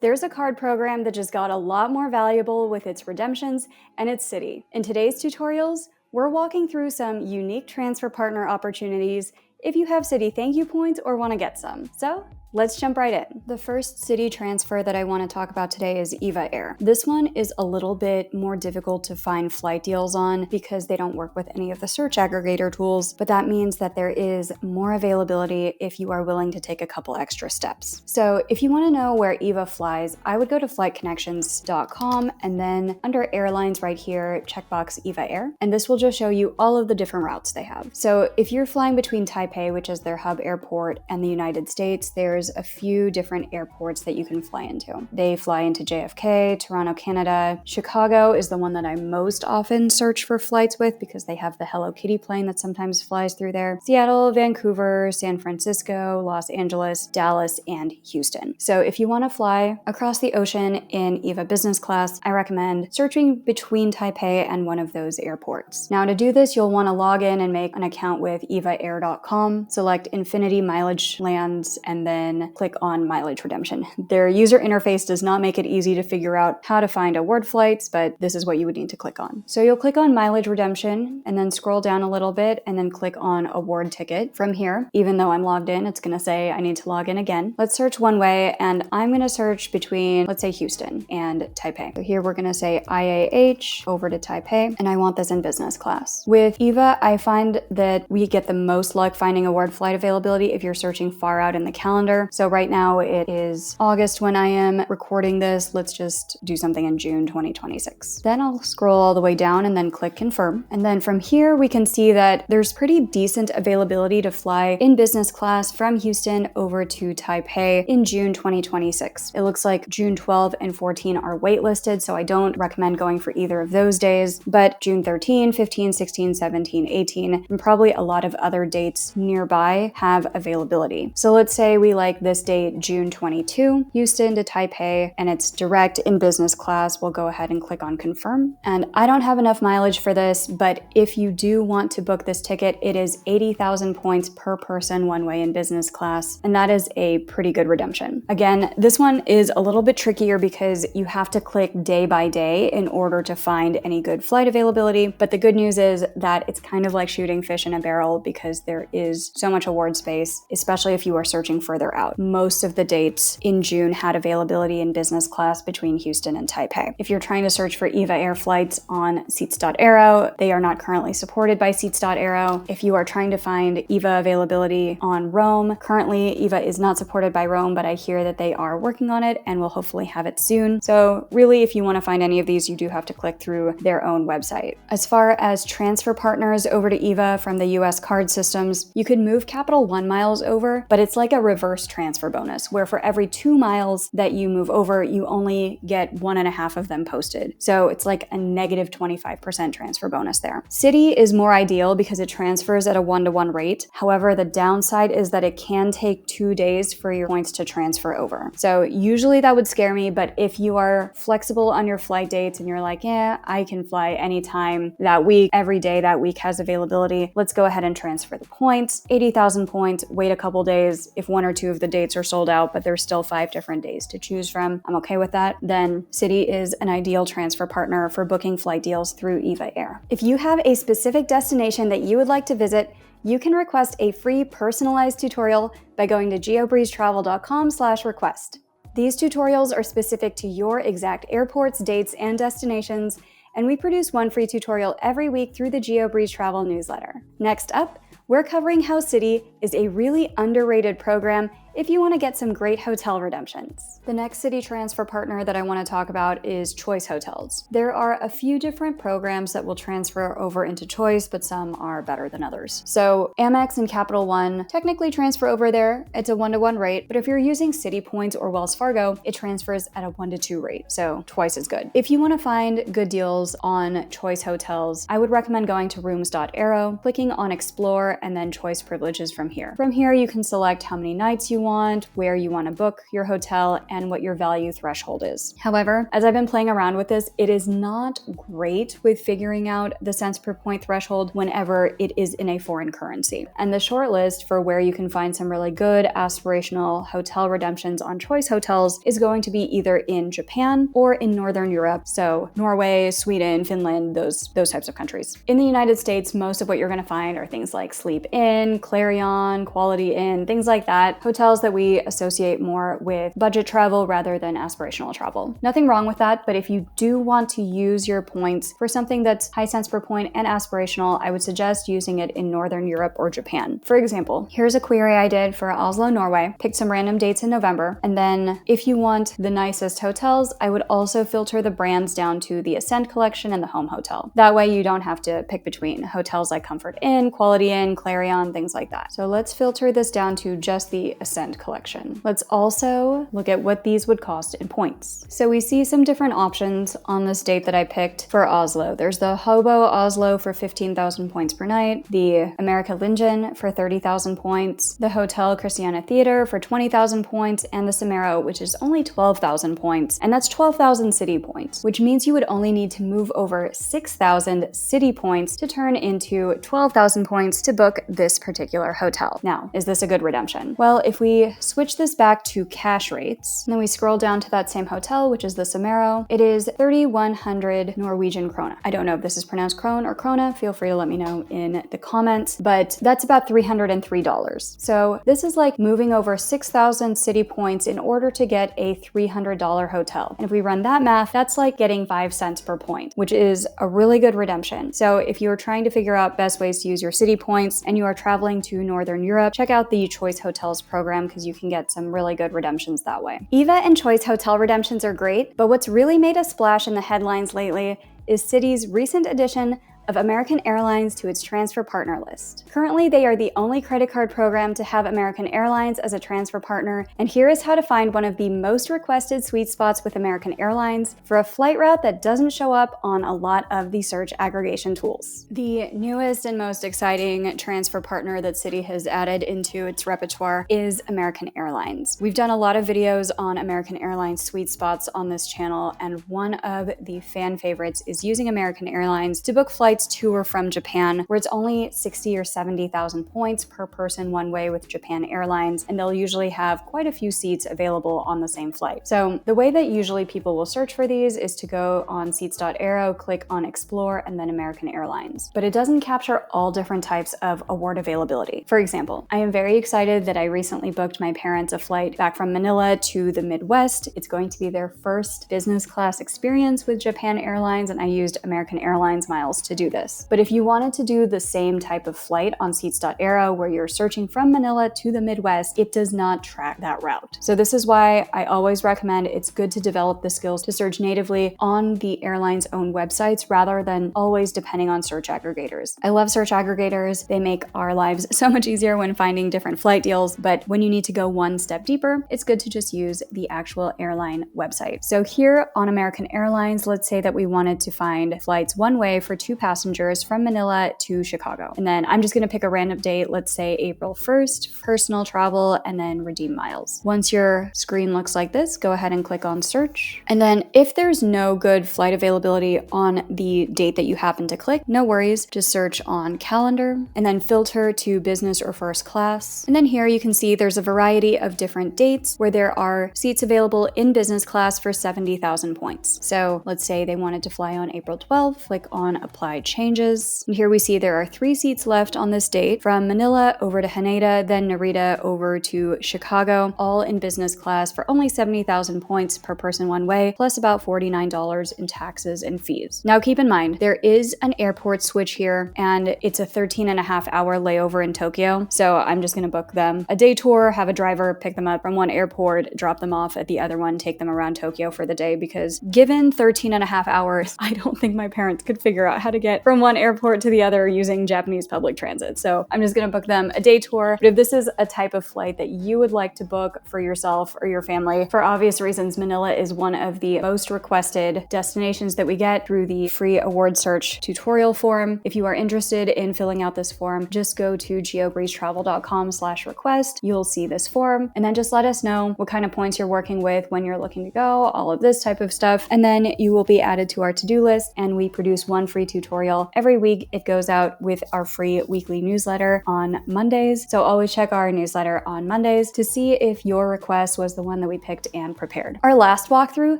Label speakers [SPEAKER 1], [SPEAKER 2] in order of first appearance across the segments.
[SPEAKER 1] There's a card program that just got a lot more valuable with its redemptions, and it's Citi. In today's tutorials, we're walking through some unique transfer partner opportunities if you have Citi ThankYou points or want to get some. So let's jump right in. The first Citi transfer that I want to talk about today is EVA Air. This one is a little bit more difficult to find flight deals on because they don't work with any of the search aggregator tools, but that means that there is more availability if you are willing to take a couple extra steps. So if you want to know where EVA flies, I would go to flightconnections.com and then under Airlines right here, checkbox EVA Air, and this will just show you all of the different routes they have. So if you're flying between Taipei, which is their hub airport, and the United States, there's a few different airports that you can fly into. They fly into JFK, Toronto, Canada. Chicago is the one that I most often search for flights with because they have the Hello Kitty plane that sometimes flies through there. Seattle, Vancouver, San Francisco, Los Angeles, Dallas, and Houston. So if you want to fly across the ocean in EVA business class, I recommend searching between Taipei and one of those airports. Now to do this, you'll want to log in and make an account with evaair.com, select Infinity Mileage Lands, and then click on mileage redemption. Their user interface does not make it easy to figure out how to find award flights, but this is what you would need to click on. So you'll click on mileage redemption and then scroll down a little bit and then click on award ticket. From here, even though I'm logged in, it's going to say I need to log in again. Let's search one way, and I'm going to search between, let's say, Houston and Taipei. So here we're going to say IAH over to Taipei, and I want this in business class. With EVA, I find that we get the most luck finding award flight availability if you're searching far out in the calendar. So right now it is August when I am recording this. Let's just do something in June 2026. Then I'll scroll all the way down and then click confirm. And then from here, we can see that there's pretty decent availability to fly in business class from Houston over to Taipei in June 2026. It looks like June 12 and 14 are waitlisted, so I don't recommend going for either of those days, but June 13, 15, 16, 17, 18, and probably a lot of other dates nearby have availability. So let's say we like this date, June 22, Houston to Taipei, and it's direct in business class. We'll go ahead and click on confirm. And I don't have enough mileage for this, but if you do want to book this ticket, it is 80,000 points per person one way in business class, and that is a pretty good redemption. Again, this one is a little bit trickier because you have to click day by day in order to find any good flight availability, but the good news is that it's kind of like shooting fish in a barrel because there is so much award space, especially if you are searching further out. Most of the dates in June had availability in business class between Houston and Taipei. If you're trying to search for EVA Air flights on seats.aero, they are not currently supported by seats.aero. If you are trying to find EVA availability on Rome, currently EVA is not supported by Rome, but I hear that they are working on it and will hopefully have it soon. So really, if you want to find any of these, you do have to click through their own website. As far as transfer partners over to EVA from the US card systems, you could move Capital One miles over, but it's like a reverse transfer bonus, where for every 2 miles that you move over, you only get 1.5 of them posted. So it's like a negative 25% transfer bonus there. Citi is more ideal because it transfers at a 1-to-1 rate. However, the downside is that it can take 2 days for your points to transfer over. So usually that would scare me, but if you are flexible on your flight dates and you're like, yeah, I can fly anytime that week, every day that week has availability, let's go ahead and transfer the points. 80,000 points, wait a couple days. If 1 or 2 of the dates are sold out, but there's still 5 different days to choose from, I'm okay with that. Then Citi is an ideal transfer partner for booking flight deals through EVA Air. If you have a specific destination that you would like to visit, you can request a free personalized tutorial by going to geobreezetravel.com/request. These tutorials are specific to your exact airports, dates, and destinations, and we produce one free tutorial every week through the GeoBreeze Travel newsletter. Next up, we're covering how Citi is a really underrated program if you want to get some great hotel redemptions. The next Citi transfer partner that I want to talk about is Choice Hotels. There are a few different programs that will transfer over into Choice, but some are better than others. So Amex and Capital One technically transfer over there. It's a 1-to-1 rate, but if you're using Citi points or Wells Fargo, it transfers at a 1-to-2 rate, so twice as good. If you want to find good deals on Choice Hotels, I would recommend going to rooms.aero, clicking on Explore, and then Choice Privileges from here. From here, you can select how many nights you want, where you want to book your hotel, and what your value threshold is. However, as I've been playing around with this, it is not great with figuring out the cents per point threshold whenever it is in a foreign currency. And the short list for where you can find some really good aspirational hotel redemptions on Choice Hotels is going to be either in Japan or in Northern Europe, so Norway, Sweden, Finland, those types of countries. In the United States, most of what you're going to find are things like Sleep Inn, Clarion, Quality Inn, things like that, hotels that we associate more with budget travel rather than aspirational travel. Nothing wrong with that, but if you do want to use your points for something that's high cents per point and aspirational, I would suggest using it in Northern Europe or Japan. For example, here's a query I did for Oslo, Norway, picked some random dates in November, and then if you want the nicest hotels, I would also filter the brands down to the Ascend Collection and the Home Hotel. That way you don't have to pick between hotels like Comfort Inn, Quality Inn, Clarion, things like that. So let's filter this down to just the Ascend Collection. Let's also look at what these would cost in points. So we see some different options on this date that I picked for Oslo. There's the Hobo Oslo for 15,000 points per night, the America Lingen for 30,000 points, the Hotel Christiana Theater for 20,000 points, and the Samaro, which is only 12,000 points, and that's 12,000 city points, which means you would only need to move over 6,000 city points to turn into 12,000 points to book this particular hotel. Now, is this a good redemption? Well, if we switch this back to cash rates, and then we scroll down to that same hotel, which is the Samaro, it is 3,100 Norwegian krona. I don't know if this is pronounced krone or krona. Feel free to let me know in the comments, but that's about $303. So this is like moving over 6,000 city points in order to get a $300 hotel. And if we run that math, that's like getting 5 cents per point, which is a really good redemption. So if you're trying to figure out best ways to use your city points and you are traveling to Northern Europe, check out the Choice Hotels program because you can get some really good redemptions that way. EVA and Choice Hotel redemptions are great, but what's really made a splash in the headlines lately is Citi's recent addition of American Airlines to its transfer partner list. Currently, they are the only credit card program to have American Airlines as a transfer partner, and here is how to find one of the most requested sweet spots with American Airlines for a flight route that doesn't show up on a lot of the search aggregation tools. The newest and most exciting transfer partner that Citi has added into its repertoire is American Airlines. We've done a lot of videos on American Airlines sweet spots on this channel, and one of the fan favorites is using American Airlines to book flights to or from Japan, where it's only 60 or 70,000 points per person one way with Japan Airlines, and they'll usually have quite a few seats available on the same flight. So the way that usually people will search for these is to go on seats.aero, click on Explore, and then American Airlines. But it doesn't capture all different types of award availability. For example, I am very excited that I recently booked my parents a flight back from Manila to the Midwest. It's going to be their first business class experience with Japan Airlines, and I used American Airlines miles to do this. But if you wanted to do the same type of flight on seats.aero where you're searching from Manila to the Midwest, it does not track that route. So this is why I always recommend it's good to develop the skills to search natively on the airline's own websites rather than always depending on search aggregators. I love search aggregators. They make our lives so much easier when finding different flight deals, but when you need to go one step deeper, it's good to just use the actual airline website. So here on American Airlines, let's say that we wanted to find flights one way for 2 passengers from Manila to Chicago. And then I'm just going to pick a random date, let's say April 1st, personal travel, and then redeem miles. Once your screen looks like this, go ahead and click on search. And then if there's no good flight availability on the date that you happen to click, no worries, just search on calendar and then filter to business or first class. And then here you can see there's a variety of different dates where there are seats available in business class for 70,000 points. So let's say they wanted to fly on April 12th, click on apply changes. And here we see there are 3 seats left on this date from Manila over to Haneda, then Narita over to Chicago, all in business class for only 70,000 points per person one way, plus about $49 in taxes and fees. Now keep in mind, there is an airport switch here and it's a 13.5-hour layover in Tokyo. So I'm just gonna book them a day tour, have a driver pick them up from one airport, drop them off at the other one, take them around Tokyo for the day, because given 13.5 hours, I don't think my parents could figure out how to get it from one airport to the other using Japanese public transit. So I'm just gonna book them a day tour. But if this is a type of flight that you would like to book for yourself or your family, for obvious reasons, Manila is one of the most requested destinations that we get through the free award search tutorial form. If you are interested in filling out this form, just go to geobreezetravel.com/request. You'll see this form, and then just let us know what kind of points you're working with, when you're looking to go, all of this type of stuff. And then you will be added to our to-do list, and we produce one free tutorial every week. It goes out with our free weekly newsletter on Mondays. So always check our newsletter on Mondays to see if your request was the one that we picked and prepared. Our last walkthrough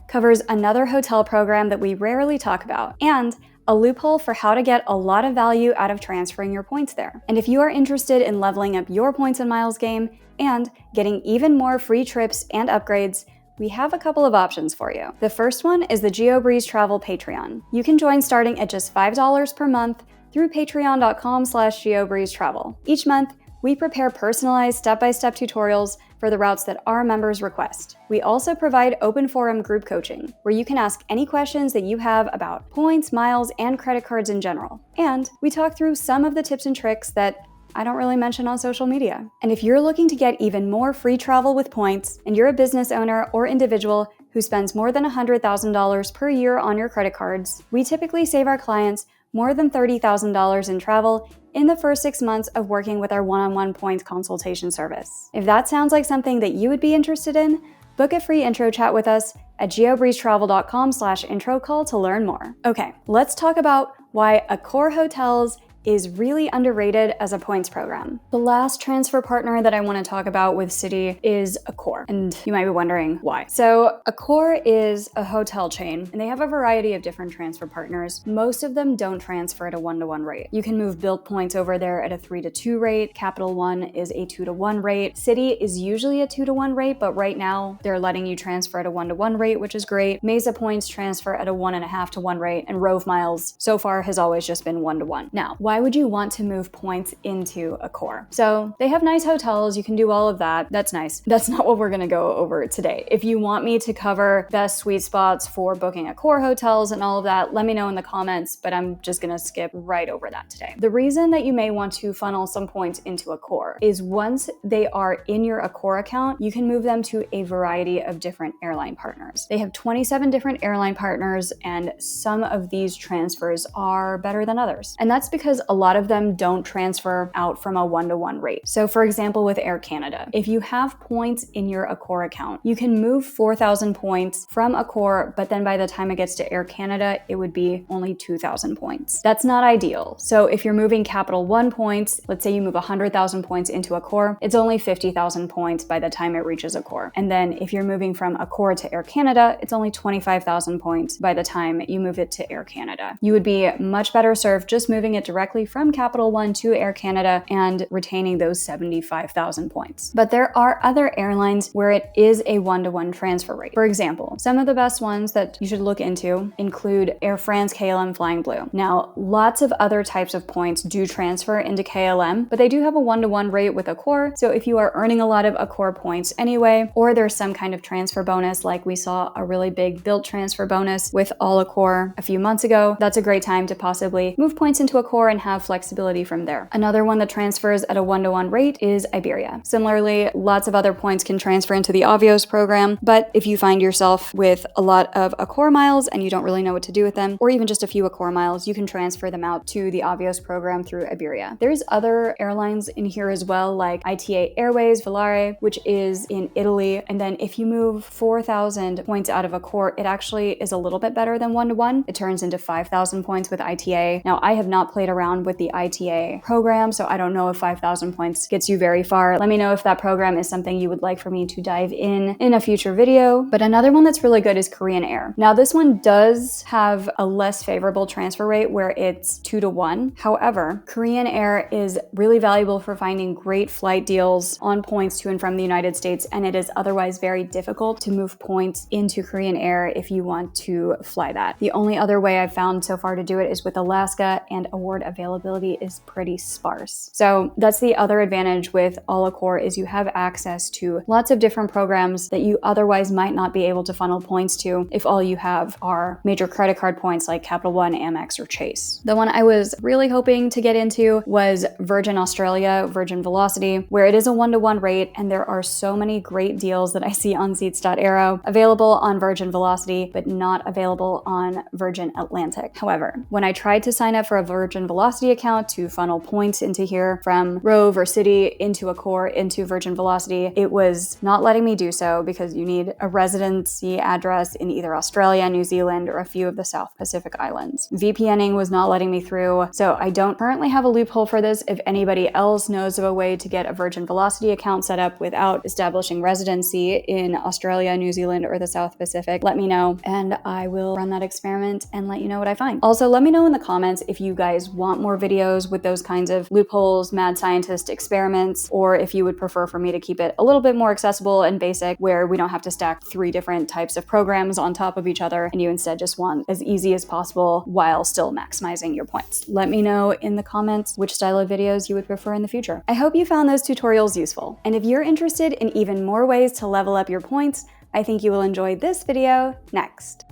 [SPEAKER 1] covers another hotel program that we rarely talk about, and a loophole for how to get a lot of value out of transferring your points there. And if you are interested in leveling up your points and miles game and getting even more free trips and upgrades, we have a couple of options for you. The first one is the GeoBreeze Travel Patreon. You can join starting at just $5 per month through patreon.com/geobreezetravel. Each month, we prepare personalized step-by-step tutorials for the routes that our members request. We also provide open forum group coaching, where you can ask any questions that you have about points, miles, and credit cards in general. And we talk through some of the tips and tricks that I don't really mention on social media. And if you're looking to get even more free travel with points, and you're a business owner or individual who spends more than $100,000 per year on your credit cards, we typically save our clients more than $30,000 in travel in the first 6 months of working with our one-on-one points consultation service. If that sounds like something that you would be interested in, book a free intro chat with us at geobreezetravel.com/intro call to learn more. Okay, let's talk about why Accor Hotels is really underrated as a points program. The last transfer partner that I want to talk about with Citi is Accor, and you might be wondering why. So Accor is a hotel chain, and they have a variety of different transfer partners. Most of them don't transfer at a 1-to-1 rate. You can move built points over there at a 3-to-2 rate. Capital One is a 2-to-1 rate. Citi is usually a 2-to-1 rate, but right now they're letting you transfer at a 1-to-1 rate, which is great. Mesa points transfer at a 1.5-to-1 rate, and Rove Miles so far has always just been 1-to-1. Now, why would you want to move points into Accor? So they have nice hotels, you can do all of that. That's nice. That's not what we're gonna go over today. If you want me to cover best sweet spots for booking Accor hotels and all of that, let me know in the comments, but I'm just gonna skip right over that today. The reason that you may want to funnel some points into Accor is once they are in your Accor account, you can move them to a variety of different airline partners. They have 27 different airline partners, and some of these transfers are better than others. And that's because a lot of them don't transfer out from a 1-to-1 rate. So for example, with Air Canada, if you have points in your Accor account, you can move 4,000 points from Accor, but then by the time it gets to Air Canada, it would be only 2,000 points. That's not ideal. So if you're moving Capital One points, let's say you move 100,000 points into Accor, it's only 50,000 points by the time it reaches Accor. And then if you're moving from Accor to Air Canada, it's only 25,000 points by the time you move it to Air Canada. You would be much better served just moving it directly from Capital One to Air Canada and retaining those 75,000 points. But there are other airlines where it is a 1-to-1 transfer rate. For example, some of the best ones that you should look into include Air France, KLM, Flying Blue. Now, lots of other types of points do transfer into KLM, but they do have a 1-to-1 rate with Accor. So if you are earning a lot of Accor points anyway, or there's some kind of transfer bonus, like we saw a really big built transfer bonus with all Accor a few months ago, that's a great time to possibly move points into Accor and have flexibility from there. Another one that transfers at a 1-to-1 rate is Iberia. Similarly, lots of other points can transfer into the Avios program, but if you find yourself with a lot of Accor miles and you don't really know what to do with them, or even just a few Accor miles, you can transfer them out to the Avios program through Iberia. There's other airlines in here as well, like ITA Airways, Volare, which is in Italy. And then if you move 4,000 points out of Accor, it actually is a little bit better than 1-to-1. It turns into 5,000 points with ITA. Now, I have not played around with the ITA program, so I don't know if 5,000 points gets you very far. Let me know if that program is something you would like for me to dive in a future video. But another one that's really good is Korean Air. Now, this one does have a less favorable transfer rate where it's 2-to-1. However, Korean Air is really valuable for finding great flight deals on points to and from the United States, and it is otherwise very difficult to move points into Korean Air if you want to fly that. The only other way I've found so far to do it is with Alaska and Award Available availability is pretty sparse. So that's the other advantage with Accor, is you have access to lots of different programs that you otherwise might not be able to funnel points to if all you have are major credit card points like Capital One, Amex, or Chase. The one I was really hoping to get into was Virgin Australia, Virgin Velocity, where it is a 1-to-1 rate, and there are so many great deals that I see on seats.aero available on Virgin Velocity, but not available on Virgin Atlantic. However, when I tried to sign up for a Virgin Velocity account to funnel points into here from Rove or Citi into Accor into Virgin Velocity, it was not letting me do so because you need a residency address in either Australia, New Zealand, or a few of the South Pacific islands. VPNing was not letting me through, so I don't currently have a loophole for this. If anybody else knows of a way to get a Virgin Velocity account set up without establishing residency in Australia, New Zealand, or the South Pacific, let me know, and I will run that experiment and let you know what I find. Also, let me know in the comments if you guys want more videos with those kinds of loopholes, mad scientist experiments, or if you would prefer for me to keep it a little bit more accessible and basic, where we don't have to stack 3 different types of programs on top of each other, and you instead just want as easy as possible while still maximizing your points. Let me know in the comments which style of videos you would prefer in the future. I hope you found those tutorials useful, and if you're interested in even more ways to level up your points, I think you will enjoy this video next.